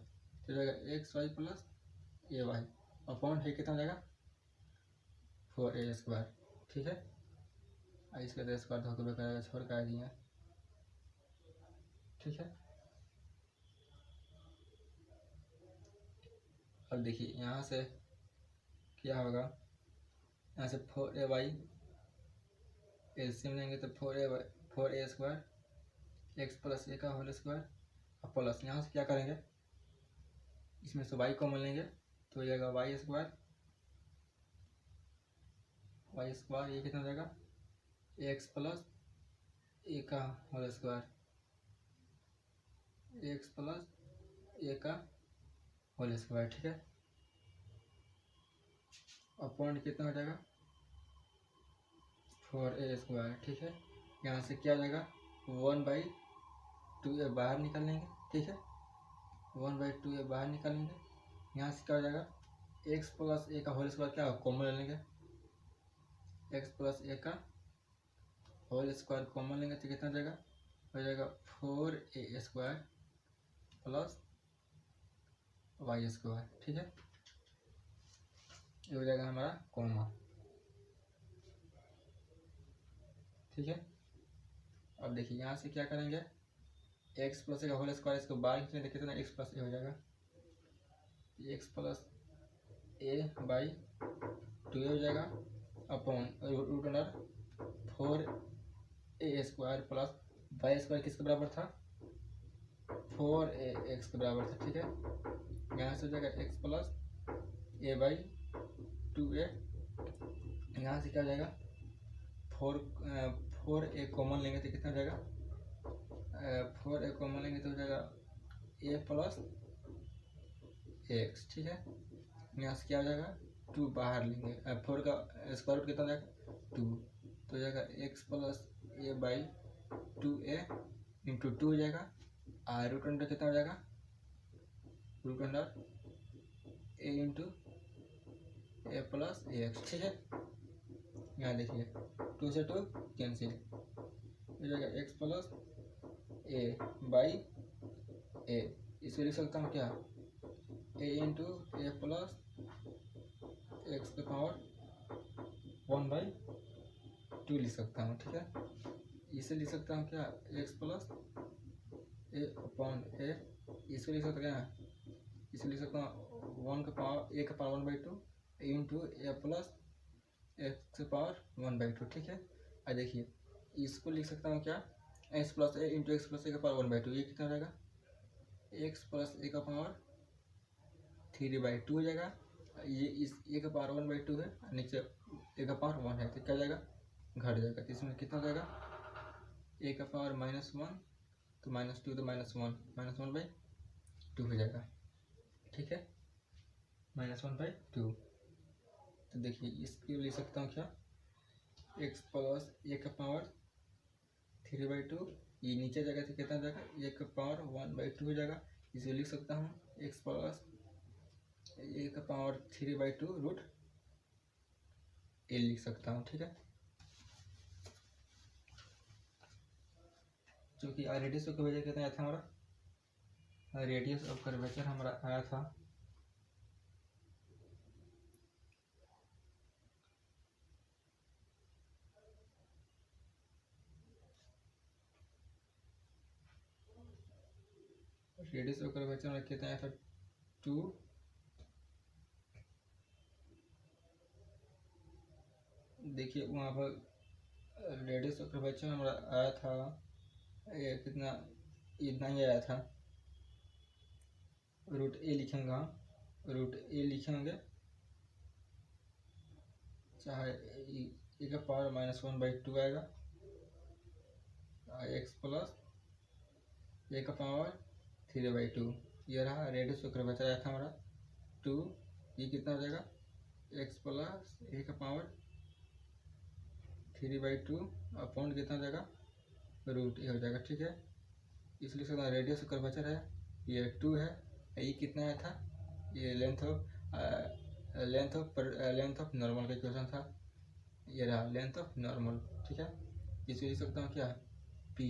तो जाएगा एक्स वाई प्लस ए वाई अपॉन है कितना हो जाएगा 4a स्क्वायर, ठीक है। इसका तो स्क्वायर धोखे में करेगा, छोड़ कर दिए, ठीक है। अब देखिए यहाँ से क्या होगा, यहाँ से 4a एलसीएम लेंगे तो 4a स्क्वायर एक्स प्लस ए का होल स्क्वायर और प्लस यहाँ से क्या करेंगे, इसमें से y कॉमन लेंगे तो हो जाएगा वाई स्क्वायर ये कितना हो जाएगा एक्स प्लस ए का होल स्क्वायर, एक्स प्लस ए का होल स्क्वायर, ठीक है। अपॉन कितना हो जाएगा 4a स्क्वायर, ठीक है। यहाँ से क्या हो जाएगा 1/2a बाहर निकाल लेंगे, ठीक है, 1/2a बाहर निकाल लेंगे। यहाँ से क्या हो जाएगा एक्स प्लस ए का होल स्क्वायर क्या कॉमन ले लेंगे, एक्स प्लस ए का होल स्क्वायर कॉमन लेंगे तो कितना हो जाएगा 4a square plus Y square, ठीक है। ये हो जाएगा हमारा कॉमा, ठीक है। अब देखिए यहाँ से क्या करेंगे एक्स प्लस ए का होल स्क्वायर, इसको बाहर खींचेंगे तो कितना एक्स प्लस ए हो जाएगा, X plus A by 2a हो जाएगा upon root under 4a square plus Y square किसके बराबर था 4ax के बराबर था, ठीक है। यहाँ से हो जाएगा X plus A by 2a, यहाँ से क्या हो जाएगा 4a कॉमन लेंगे तो कितना हो जाएगा 4a कॉमन लेंगे तो हो जाएगा a प्लस एक्स, ठीक है। यहाँ से क्या हो जाएगा 2 बाहर लेंगे, 4 का स्क्वायर रूट कितना हो जाएगा 2, तो हो जाएगा X plus A by 2a into 2 हो जाएगा, और रूट अंडर कितना हो जाएगा root under a into A plus X, ठीक है। यहाँ देखिए 2 से 2 कैंसिल हो जाएगा एक्स प्लस ए बाई ए, इसको लिख सकता हूँ क्या a into A plus x के पावर 1/2 लिख सकता हूँ, ठीक है। इसे लिख सकता हूँ क्या एक्स प्लस ए अपॉन ए, इसको लिख सकता क्या इसे लिख सकता हूँ 1 का पावर ए का power 1/2 into A plus x के पावर 1/2, ठीक है। और देखिए इसको लिख सकता हूँ क्या एक्स प्लस ए इंटू एक्स प्लस ए का पावर 1/2, ये कितना हो जाएगा एक्स प्लस ए का पावर 3/2 हो जाएगा, ये इस ए का पावर 1/2 है, नीचे ए का पावर 1 है तो क्या जाएगा घट जाएगा, तो इसमें कितना हो जाएगा ए का पावर -1 तो -2 तो -1/2 हो जाएगा, ठीक है, -1/2। तो देखिए इसके लिख सकता हूँ क्या एक्स प्लस ए का पावर 3/2, ये नीचे जगह से कितना जाएगा ए का पावर 1/2 हो जाएगा, इसे लिख सकता हूँ एक्स प्लस ए का पावर 3/2 रूट ए लिख सकता हूँ, ठीक है। जो कि रेडियस ऑफ कर्वेचर कितना आया था हमारा, रेडियस ऑफ कर्वेचर हमारा आया था रेडियस ऑफ कर्वेचर में कितना आया था 2, देखिए वहाँ पर रेडियस ऑफ कर्वेचर हमारा आया था ये कितना इतना ही आया था, रूट ए लिखेंगे हम, रूट ए लिखेंगे चाहे ए का पावर -1/2 आएगा, एक्स प्लस ए का पावर 3/2, ये रहा रेडियस ऑफ कर्वेचर आया था हमारा 2, ये कितना हो जाएगा एक्स प्लस ए का पावर 3/2 अपॉन कितना हो जाएगा रूट ए हो जाएगा। ठीक है, इसलिए सकता रेडियस ऑफ कर्वेचर है ये 2 है, ये कितना आया था, ये लेंथ ऑफ नॉर्मल का इक्वेशन था, ये रहा लेंथ ऑफ नॉर्मल। ठीक है, इसको लिख सकता हूँ क्या पी,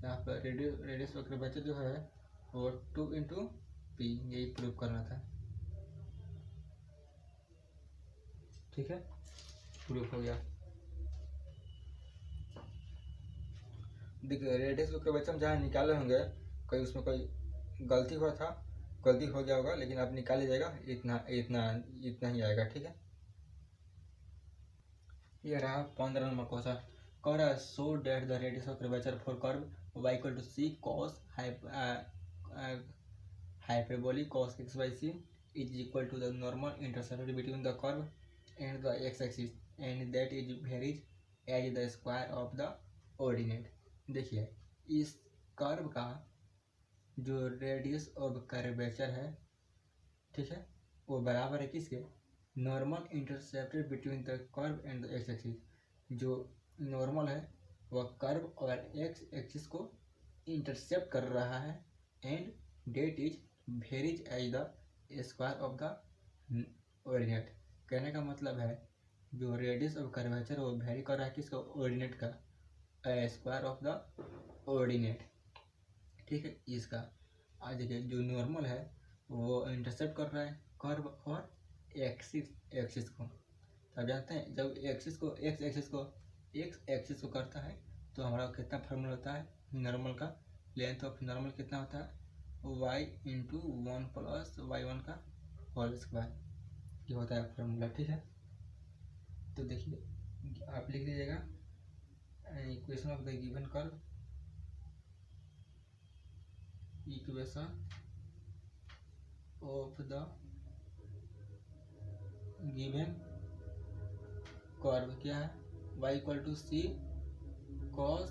यहाँ पर रेडियस ऑफ कर्वेचर जो है वो 2 × पी, यही प्रूव करना था। ठीक है, प्रूफ हो गया। देखिए रेडियस ऑफ कर्वेचर हम जहाँ निकाले होंगे कोई उसमें कोई गलती हो गया होगा, लेकिन आप निकाल लीजिएगा, इतना ही आएगा। ठीक है, ये रहा 15 नंबर क्वेश्चन। कह रहा है so that the radius of curvature for curve y = c cos hyperbolic cos x/c is equal to the normal intercepted between the curve and the x-axis and that is varies as the square of the ordinate। देखिए इस curve का जो radius of curvature है, ठीक है, वो बराबर है किसके, normal intercepted between the curve and the x axis. जो नॉर्मल है वह कर्व और एक्स एक्सिस को इंटरसेप्ट कर रहा है and that is varies as the square of the ordinate. कहने का मतलब है जो रेडियस ऑफ कर्वेचर वो वेरी कर रहा है किसका, ऑर्डिनेट का, स्क्वायर ऑफ द ऑर्डिनेट। ठीक है, इसका आज देखिए जो नॉर्मल है वो इंटरसेप्ट कर रहा है कर्व और एक्सिस को। तो आप जानते हैं जब एक्स एक्सिस को करता है तो हमारा कितना फार्मूला होता है नॉर्मल का, लेंथ ऑफ नॉर्मल कितना होता है y × 1 + y1 का होल स्क्वायर, ये होता है फार्मूला। ठीक है, तो देखिए आप लिख लीजिएगा equation of the given curve, equation of the given curve क्या है, y = c cos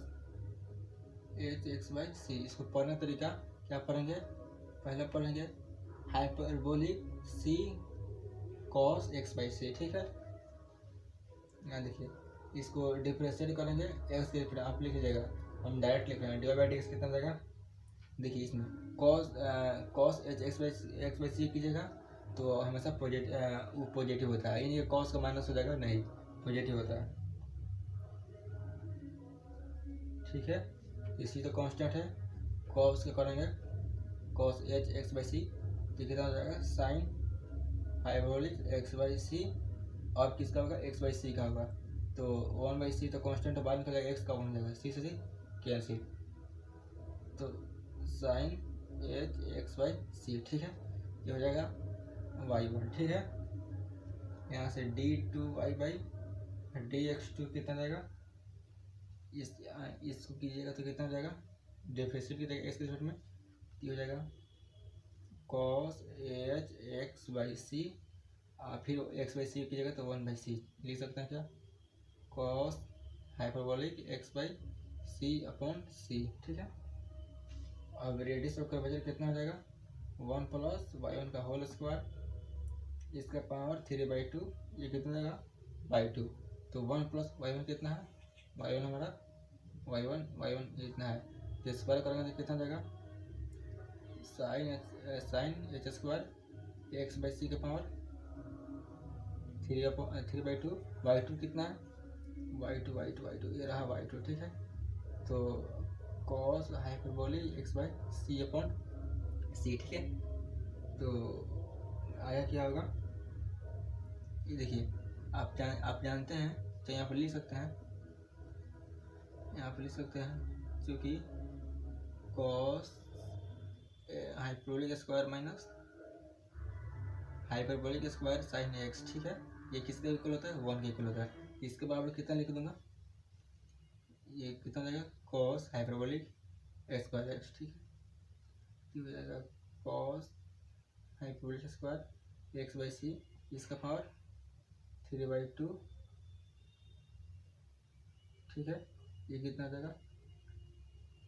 hx/c। इसको पढ़ने तरीका क्या पढ़ेंगे, पहले पढ़ेंगे हाइपरबोलिक c cos x/c। ठीक है, यहाँ देखिए इसको डिफरेंशिएट करेंगे x के फिर आप लिख लीजिएगा, हम डायरेक्ट लिख रहे हैं dy/dx कितना जाएगा। देखिए इसमें cos hx/c कीजिएगा तो हमेशा पॉजिटिव होता है, यानी कॉस का माइनस हो जाएगा, नहीं पॉजिटिव होता है। ठीक है, इसी तो कांस्टेंट है, कॉस के करेंगे cos hx/c तो कितना हो जाएगा sin हाइपरबोलिक x/c, और किसका होगा x/c का होगा, तो 1/c तो कांस्टेंट बाद में जाएगा, x का 1 हो जाएगा, c से c कैंसिल, तो sin hx/c। ठीक है, ये हो जाएगा y1। ठीक है, यहाँ से d2y/dx2 कितना जाएगा, इसको कीजिएगा तो कितना हो जाएगा, डिफरेंशिएट कीजिएगा x के रिस्पेक्ट में, ये हो जाएगा cos hx/c, फिर x/c कीजिएगा तो 1/c लिख सकते हैं क्या, cos हाइपरबोलिक x/c/c। ठीक है, अब रेडियस ऑफ कर्वेचर कितना हो जाएगा 1 + y1 का होल स्क्वायर, इसका पावर 3/2, ये कितना जाएगा y2, तो 1 + y1 कितना है, y1 हमारा y1 इतना है, तो स्क्वायर करेंगे तो कितना जाएगा sin h² x/c के पावर 3/2, y2 कितना है y2 ये रहा y2। ठीक है, तो cos हाइपरबोलिक x/c/c। ठीक है, तो आया क्या होगा, ये देखिए आप जानते हैं, तो यहाँ पर लिख सकते हैं, क्योंकि cos hyperbolic square minus hyperbolic square sin x। ठीक है, ये किसके इक्वल होता है 1 के इक्वल होता है, इसके बराबर कितना लिख दूंगा, ये कितना जाएगा cos हाइपरबोलिक x²x। ठीक है, ये हो जाएगा cos हाइपरबोलिक स्क्वायर x/c, इसका पावर 3/2। ठीक है, ये कितना जाएगा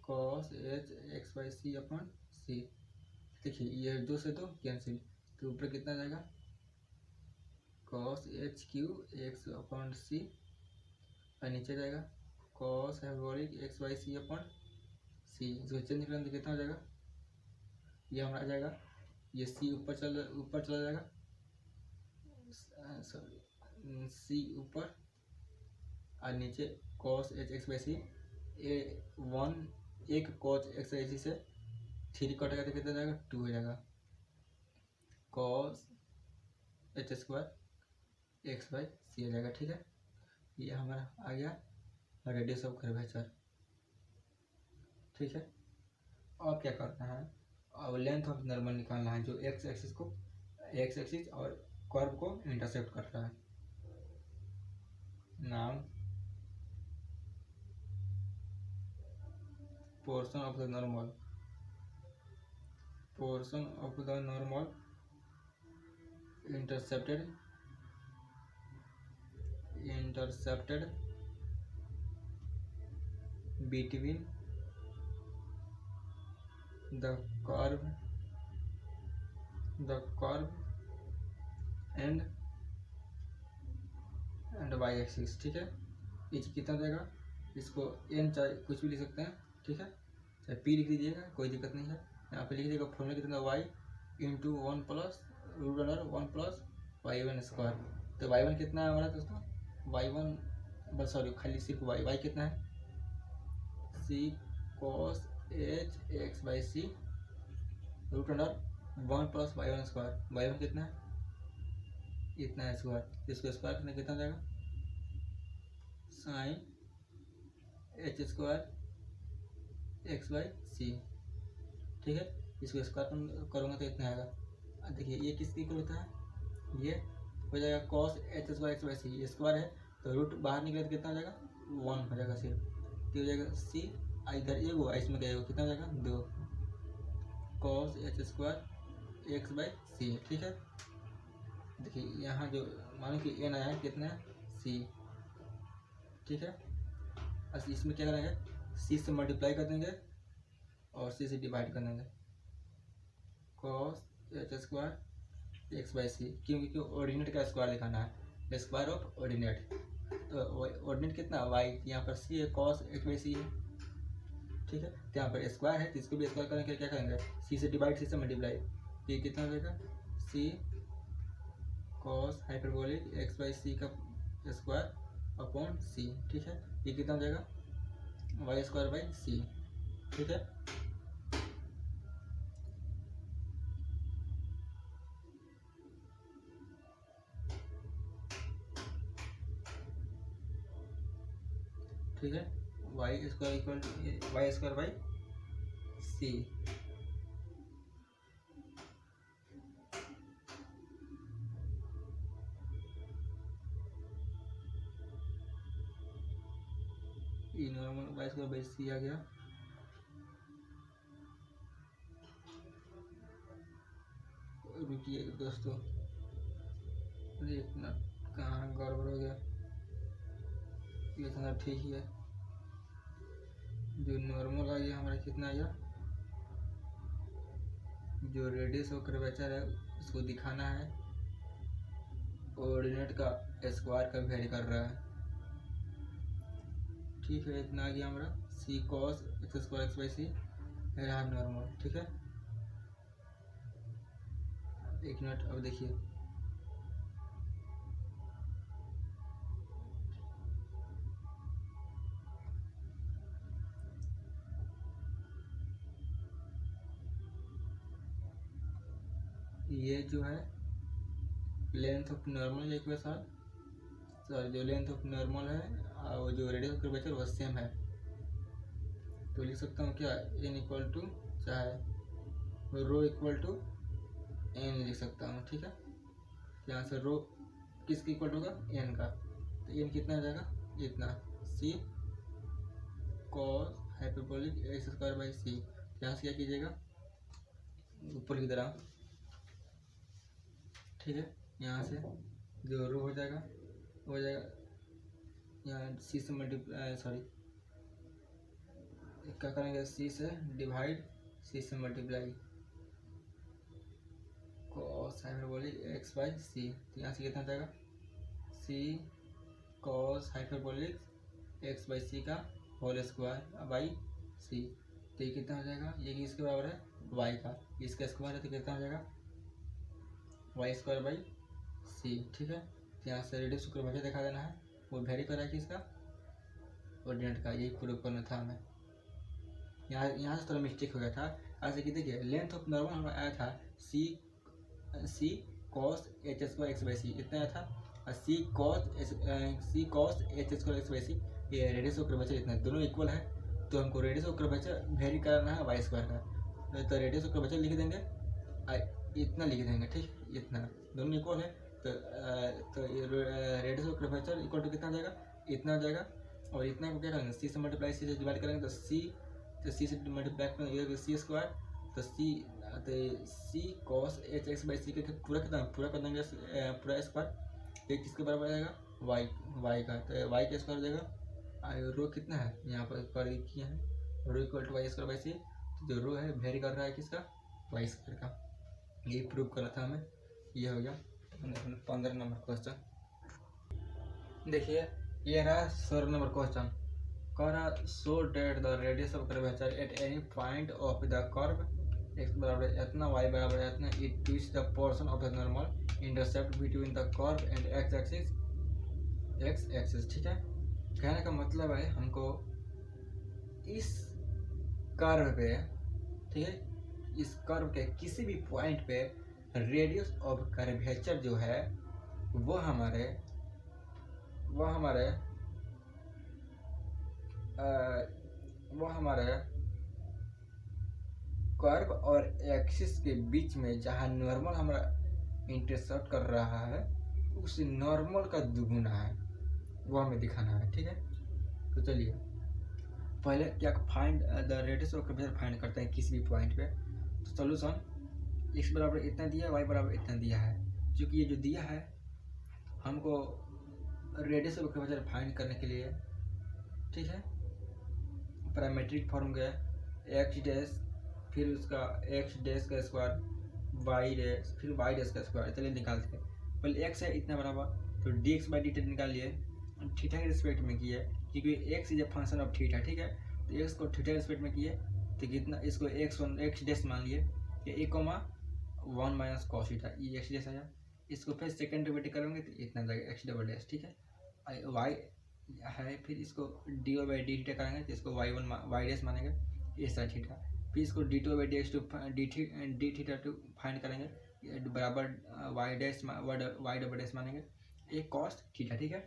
cos hx/c/c। देखिए ये 2 से 2 कैंसिल, तो ऊपर कितना जाएगा cos h³ x/c और नीचे जाएगा cos hyperbolic x by c upon c. इसको चेंज करेंगे तो कितना हो जाएगा, ये हमारा आ जाएगा, ये सी ऊपर चला जाएगा, सॉरी सी ऊपर और नीचे कॉस एच एक्स बाई सी, एक कॉस एक्स बाई सी से 3 कटेगा तो कितना जाएगा 2 हो जाएगा, cos h square x by c हो जाएगा। ठीक है, ये हमारा आ गया रेडियस ऑफ कर्वेचर। ठीक है, और क्या करना है, अब लेंथ ऑफ नॉर्मल निकालना है जो एक्स एक्सिस और कर्व को इंटरसेक्ट कर रहा है। Now portion of the normal intercepted between the curve and y axis। ठीक है, ये कितना जाएगा, इसको n चाहे कुछ भी लिख सकते हैं। ठीक है, चाहे p लिख दीजिएगा, कोई दिक्कत नहीं है। यहाँ पे लिख दीजिएगा फॉर्मूला कितना, y into 1 plus root under 1 plus y1 square. तो y1 कितना है हमारा दोस्तों, y1 बस सॉरी खाली सिर्फ y कितना है, c cos h x by C root under 1 plus y1 square. y1 कितना है, इतना है स्क्वायर, इसको स्क्वायर करने कितना जाएगा, sine h square x by c. ठीक है, इसको स्क्वायर करूँगा तो इतना आएगा। देखिए ये किसकी इक्वल होता है, ये हो जाएगा cos h square x by c, ये स्क्वायर है तो रूट बाहर निकले तो कितना हो जाएगा 1 हो जाएगा सिर्फ, तो हो जाएगा सी इधर एक हुआ इसमें क्या कितना हो जाएगा 2 cos h square x by c. ठीक है, देखिए यहाँ जो मानो कि एन आया है कितना है सी। ठीक है, अच्छा इसमें क्या करेंगे, सी से मल्टीप्लाई कर देंगे और सी से डिवाइड कर देंगे, cos h square x by c, क्योंकि ऑर्डिनेट का स्क्वायर दिखाना है, स्क्वायर ऑफ ऑर्डिनेट। तो ऑर्डिनेट कितना वाई, यहाँ पर सी है, कॉस एक्स बाई सी है। ठीक है, तो यहाँ पर स्क्वायर है तो इसको भी स्क्वायर करेंगे, क्या करेंगे सी से डिवाइड सी से मल्टीप्लाई, ये कितना हो जाएगा c cos hyperbolic x by c का स्क्वायर अपॉन सी। ठीक है, ये कितना हो जाएगा वाई स्क्वायर बाई सी। ठीक है, ठीक है, y square equal to y square by c. ये normal y square by c आ गया। रुकिए दोस्तों, एक मिनट कहाँ गड़बड़ हो गया, ये तो ठीक ही है। जो नॉर्मल आ गया हमारा कितना आया, जो रेडियस ऑफ कर्वेचर है उसको दिखाना है, ऑर्डिनेट का स्क्वायर का वेरी कर रहा है। ठीक है, इतना आ गया हमारा c cos x square x by c रहा नॉर्मल। ठीक है, एक मिनट, अब देखिए ये जो है length of normal equation, sorry जो लेंथ ऑफ नॉर्मल है और जो रेडियस ऑफ कर्वेचर वो सेम है, तो लिख सकता हूँ क्या एन इक्वल टू चाहे रो इक्वल टू एन लिख सकता हूँ। ठीक है, यहाँ से रो किसकी इक्वल होगा एन का, तो एन कितना हो जाएगा इतना c cos hyperbolic x square by c. यहाँ से क्या कीजिएगा ऊपर की तरह। ठीक है, यहाँ से जो रो हो जाएगा यहाँ सी से मल्टीप्लाई, सॉरी क्या करेंगे सी से डिवाइड सी से multiply cos hyperbolic x by c. तो यहाँ से कितना जाएगा c cos hyperbolic x by c का होल स्क्वायर बाई सी। तो ये कितना हो जाएगा, ये किसके बराबर है, वाई का, इसका स्क्वायर है तो कितना हो जाएगा वाई स्क्वायर बाई सी। ठीक है, तो यहाँ से रेडियस को वजह दिखा देना है, वो वेरी कर रहा है किसका, ऑर्डिनेट का, यही प्रूव करना था हमें। यहाँ से थोड़ा मिस्टेक हो गया था। ऐसे कि देखिए लेंथ ऑफ नॉर्मल हमारा आया था c cos h square x by c, इतना आया था, और c cos h square x by c, ये रेडियस ऑफ कर्वेचर इतना, दोनों इक्वल है। तो हमको रेडियस ऑफ कर्वेचर वेरी करना है वाई स्क्वायर का, तो रेडियस ऑफ कर्वेचर लिख देंगे, इतना लिख देंगे। ठीक, इतना दोनों इक्वल है, तो radius of curvature equal to कितना हो जाएगा, इतना हो जाएगा। और इतना को क्या करेंगे, सी से मल्टीप्लाई सी से डिवाइड करेंगे, तो सी से मल्टीप्लाई करेंगे सी स्क्वायर, तो सी cos H x by c का पूरा कितना, पूरा कर देंगे पूरा स्क्वायर, ये किसके बराबर आ जाएगा, वाई का, तो वाई का स्क्वायर हो जाएगा। रो कितना है यहाँ पर किए हैं, rho equal to y square by c, जो रो है वेरी कर रहा है किसका, वाई स्क्वायर का। ये प्रूव करना था हमें, ये हो गया 15 नंबर क्वेश्चन। देखिए ये रहा 16 नंबर क्वेश्चन, कह रहा so that the radius of curvature at any point of the curve x बराबर इतना, वाई बराबर इतना, it twist the portion of the normal intercept between the curve and x axis. ठीक है, कहने का मतलब है हमको इस कर्व पे, ठीक है, इस कर्व के किसी भी पॉइंट पे रेडियस ऑफ कर्वेचर जो है वो हमारे कर्व और एक्सिस के बीच में जहाँ नॉर्मल हमारा इंटरसेप्ट कर रहा है उस नॉर्मल का दुगुना है, वो हमें दिखाना है। ठीक है, तो चलिए पहले क्या find the radius of curvature find करते हैं किसी भी पॉइंट पे। तो सोल्यूशन x बराबर इतना दिया, y बराबर इतना दिया है, क्योंकि ये जो दिया है हमको रेडियस ऑफ कर्वेचर फाइंड करने के लिए, ठीक है, पैरामीट्रिक फॉर्म गया एक्स डैश, फिर उसका एक्स डैश का स्क्वायर, वाई डैश, फिर वाई डैश का स्क्वायर। चलिए निकालते हैं, पहले एक्स है इतना बराबर, तो D x by D T निकाल लिए, थीटा के रिस्पेक्ट में किए, क्योंकि x is a function of theta. ठीक है, तो एक्स को थीटा के रिस्पेक्ट में किए, तो कितना, इसको एक्स डैश मान लिए, ए कोमा 1 माइनस कॉस थीटा, ये एक्स डैश आया, इसको फिर सेकेंड डेरिवेटिव करेंगे तो इतना जाएगा एक्स डबल डैश। ठीक है, वाई है, फिर इसको D O by D theta करेंगे तो इसको वाई डैश मानेंगे, ए साइन थीटा, फिर इसको D two by D x two D theta to find करेंगे बराबर Y dash Y double dash मानेंगे, ए कॉस थीटा। ठीक है,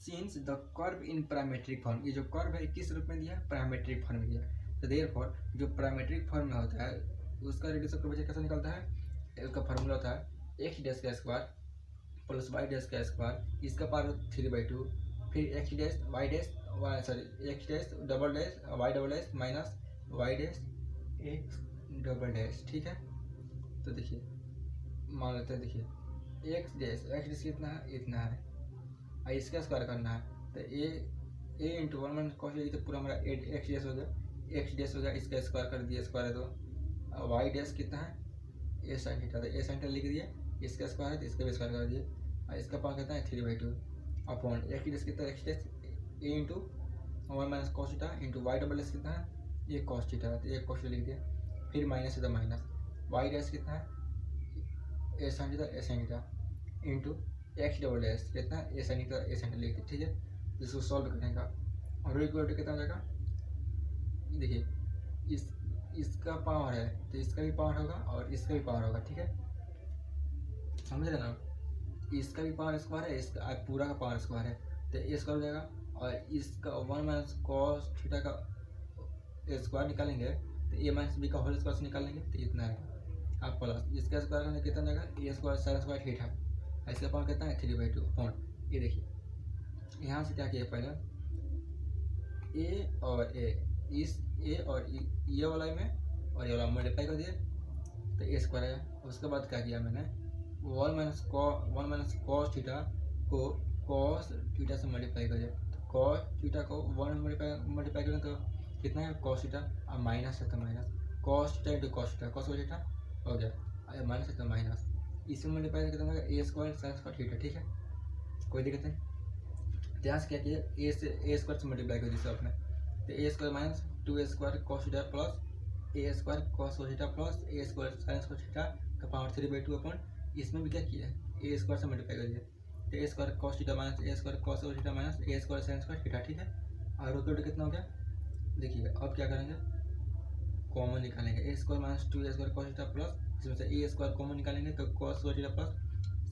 since the curve in parametric form, ये जो कर्व है किस रूप में दिया है, पैरामीट्रिक फॉर्म में दिया, तो देयरफॉर जो पैरामीट्रिक फॉर्म में होता है उसका रेडियस ऑफ कर्वेचर कैसे निकलता है, उसका फार्मूला होता है एक्स डैश का स्क्वायर प्लस वाई डैश का स्क्वायर, इसका पावर 3/2, फिर x dash y dash x dash double dash Y double dash minus y dash x double dash. ठीक है, तो देखिए मान लेते हैं, देखिए एक्स डैश कितना है, इतना है, और इसका स्क्वायर करना है, तो ए इंटू 1 माइनस कॉस, ये तो पूरा हमारा एक्स डैश हो गया, इसका स्क्वायर कर दिया, स्क्वायर है तो वाई डैश कितना है, ए साइन थीटा, तो ए साइन थीटा लिख दिया, इसका स्क्वायर है तो इसका भी स्क्वायर कर दिए, और इसका पावर कितना है 3/2 अपॉन एक्स डैश कितना है, x dash a into 1 minus cos theta into y double dash कितना है, ये कॉस थीटा है तो एक कॉस लिख दिया, फिर माइनस है तो माइनस, वाई डैश कितना है, a sine theta into x double dash कितना है, ए साइन थीटा लिख दिया। ठीक है, इसको सॉल्व करने का, और इक्वल टू कितना हो जाएगा, देखिए इसका पावर है तो इसका भी पावर होगा और इसका भी पावर होगा। ठीक है, समझ रहे ना, इसका भी पावर स्क्वायर है, इसका पूरा का पावर स्क्वायर है, तो ए स्क्वायर हो जाएगा, और इसका 1 माइनस कॉस थीटा का स्क्वायर निकालेंगे तो ए माइनस बी का होल स्क्वायर से निकालेंगे तो इतना है, आप प्लस इसका स्क्वायर करने कितना जाएगा, a square sine square theta, इसका पावर कितना है 3/2 अपॉन, ये देखिए यहाँ से क्या किया, पहले ए और इस ए और ये वाला में और ये वाला मल्टीप्लाई कर दिए तो ए स्क्वायर है। उसके बाद क्या किया मैंने, 1 माइनस कॉस थीटा को कॉस थीटा से मल्टीप्लाई कर दिया, तो कॉस थीटा को 1 मल्टीप्लाई करें तो कितना है कॉस थीटा, अब माइनस है तो minus cos theta into cos theta हो गया, माइनस है तो माइनस, इसमें मल्टीप्लाई कितना होगा, ए स्क्वायर साइन स्क्वायर थीटा। ठीक है, कोई दिक्कत नहीं, ध्यान से क्या किया, ए से ए स्क्वायर से मल्टीप्लाई कर दिया आपने, तो a square minus 2a square cos theta plus a square cos theta plus a square sine square theta का पावर 3/2 अपन इसमें भी क्या किया है ए स्क्वायर से मल्टीप्लाई कर दिया, तो a square cos theta minus A square cos theta minus A square sine square theta. ठीक है, और इक्वल टू कितना हो गया, देखिए अब क्या करेंगे, कॉमन निकालेंगे, a square minus 2a square cos theta plus इसमें से ए स्क्वायर कॉमन निकालेंगे तो cos theta plus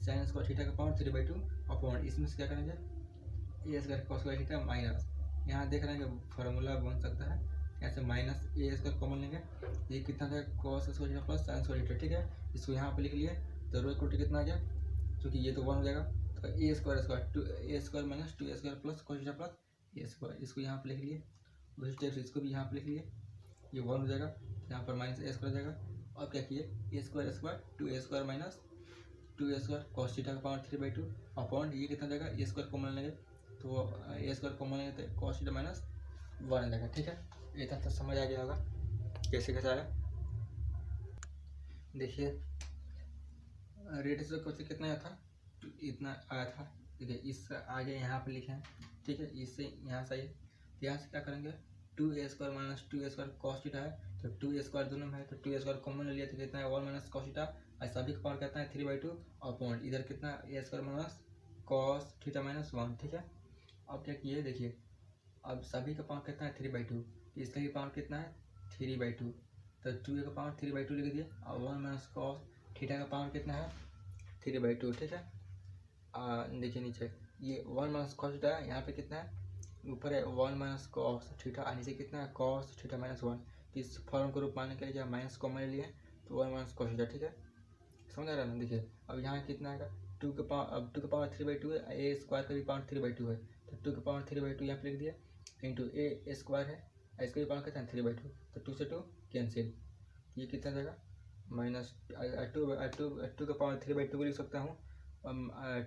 sine square theta का पावर 3/2 अपॉन इसमें से क्या करेंगे a square cos square theta minus, यहाँ देख रहे हैं कि फार्मूला बन सकता है यहाँ से माइनस ए स्क्वायर कॉमन लेंगे, ये कितना था cos square theta plus sine square theta. ठीक है, इसको यहाँ पे लिख लिए तो रो इक्वल टू कितना आ गया, क्योंकि ये तो 1 हो जाएगा, तो a square 2 a square minus 2a square plus cos theta plus a square, इसको यहाँ पे लिख लिए, उसी टाइप से इसको भी यहाँ पे लिख लिए, ये 1 हो जाएगा, यहाँ पर माइनस ए स्क्वायर जाएगा। अब क्या किए a square 2a square minus 2a square cos theta का पावर 3/2 अपॉन ये कितना जाएगा ए स्क्वायर कॉमन लेंगे, तो ए स्क्वायर कॉमन लेंगे तो कॉस थीटा माइनस 1 जाएगा। ठीक है, इतना तो समझ आ गया होगा कैसे कैसे आया। देखिए रेडियस क्वेश्चन कितना आया था, इतना आया था। देखिए इस आगे यहाँ पे लिखे हैं, ठीक है, इससे यहाँ से यहाँ से क्या करेंगे 2a square minus 2a square cos theta है, तो 2a स्क्वायर दोनों में है तो 2a स्क्वायर कॉमन ले लिया तो कितना है 1 माइनस कॉस थीटा, और सभी का पावर कितना है 3/2 अपॉन इधर कितना a square minus cos theta minus 1। ठीक है, अब क्या किए देखिए, अब सभी का पावर कितना है 3/2, इसका भी पावर कितना है 3/2, तो 2a का पावर 3/2 लिख दिए, और 1 माइनस कॉस थीटा का पावर कितना है 3/2। ठीक है, देखिए नीचे ये 1 माइनस कॉस थीटा है, यहाँ पे कितना है ऊपर है 1 माइनस कॉस थीटा, और नीचे कितना है कॉस थीटा माइनस 1, तो इस फॉर्म को रूप पाने के लिए जब माइनस कॉमन ले लिए तो 1 माइनस कॉस थीटा। ठीक है, समझ आ रहा है ना। देखिए अब यहाँ कितना आएगा 2 का पावर, अब 2 का पावर 3/2 है, ए स्क्वायर का भी पावर 3/2 है, तो 2 का पावर 3/2 यहाँ पे लिख दिया इंटू ए स्क्वायर है, इसका भी पावर कितना है 3/2, तो 2 से 2 कैंसिल, ये कितना जाएगा माइनस 2 का पावर 3/2 को लिख सकता हूँ,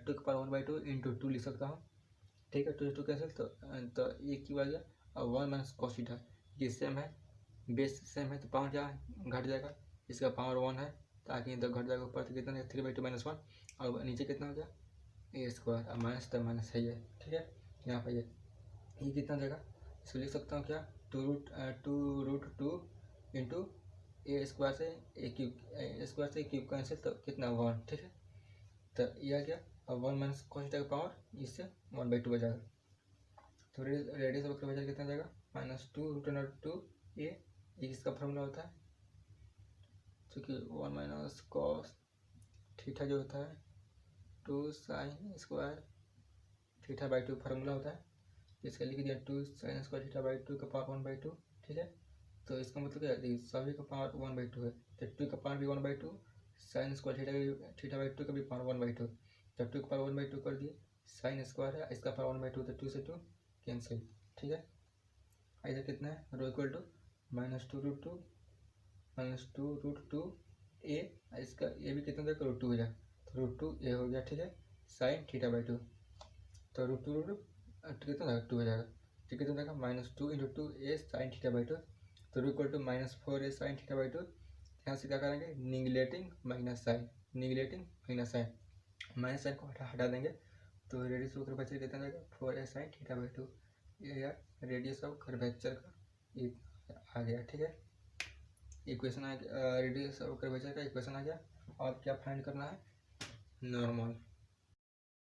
2 का पावर 1/2 इंटू 2 लिख सकता हूँ। ठीक है, 2 से 2 कैंसिल, तो ये क्यों आ गया, अब 1 माइनस कॉस थीटा, ये सेम है, बेस सेम है तो पावर क्या घट जाएगा, इसका पावर 1 है ताकि इधर घट जाएगा, ऊपर तो कितना है 3/2 माइनस 1, और नीचे कितना हो गया ए स्क्वायर, अब माइनस तो माइनस है ये। ठीक है, यहाँ पर ये कितना जाएगा, इसको लिख सकता हूँ क्या 2√2 इंटू ए स्क्वायर से ए क्यूब कैंसिल तो कितना 1। ठीक है, तो ये आ गया, अब 1 माइनस कॉस थीटा का पावर इससे 1/2 बचाएगा, तो रेडियस वक्र बचा कितना जाएगा -2√2a, ये इसका फॉर्मूला होता है, क्योंकि 1 माइनस कॉस थीटा जो होता है 2 साइन स्क्वायर थीटा/2 फार्मूला होता है, इसका लिख दिया 2 साइन स्क्वायर थीटा/2 का पावर 1/2। ठीक है, तो इसका मतलब क्या है सभी का पावर 1/2 है, तो 2 का पावर भी 1/2, साइन स्क्वायर थीटा/2 का भी पावर 1/2, तो 2 का पावर 1/2 कर दिए, साइन स्क्वायर है इसका पावर 1/2, तो 2 से 2 कैंसिल। ठीक है, इधर कितना है रो इक्वल टू -2√2 ए, इसका ये भी कितना देगा √2 हो जाए, तो √2a हो गया। ठीक है, साइन थीटा/2, तो √2 कितना देगा 2 हो जाएगा, तो कितना देगा -2 × 2a साइन थीटा/2, तो इक्वल टू -4a साइन थीटा/2। यहाँ से क्या करेंगे निगलेटिंग माइनस साइन, माइनस साइन को हटा देंगे, तो रेडियस ऑफ कर्वेचर कितना जाएगा 4a साइन थीटा/2, ये रेडियस ऑफ कर्वेचर का ये आ गया। ठीक है, इक्वेशन आ गया, रेडियस ऑफ कर्वेचर का इक्वेशन आ गया। और क्या फाइंड करना है नॉर्मल।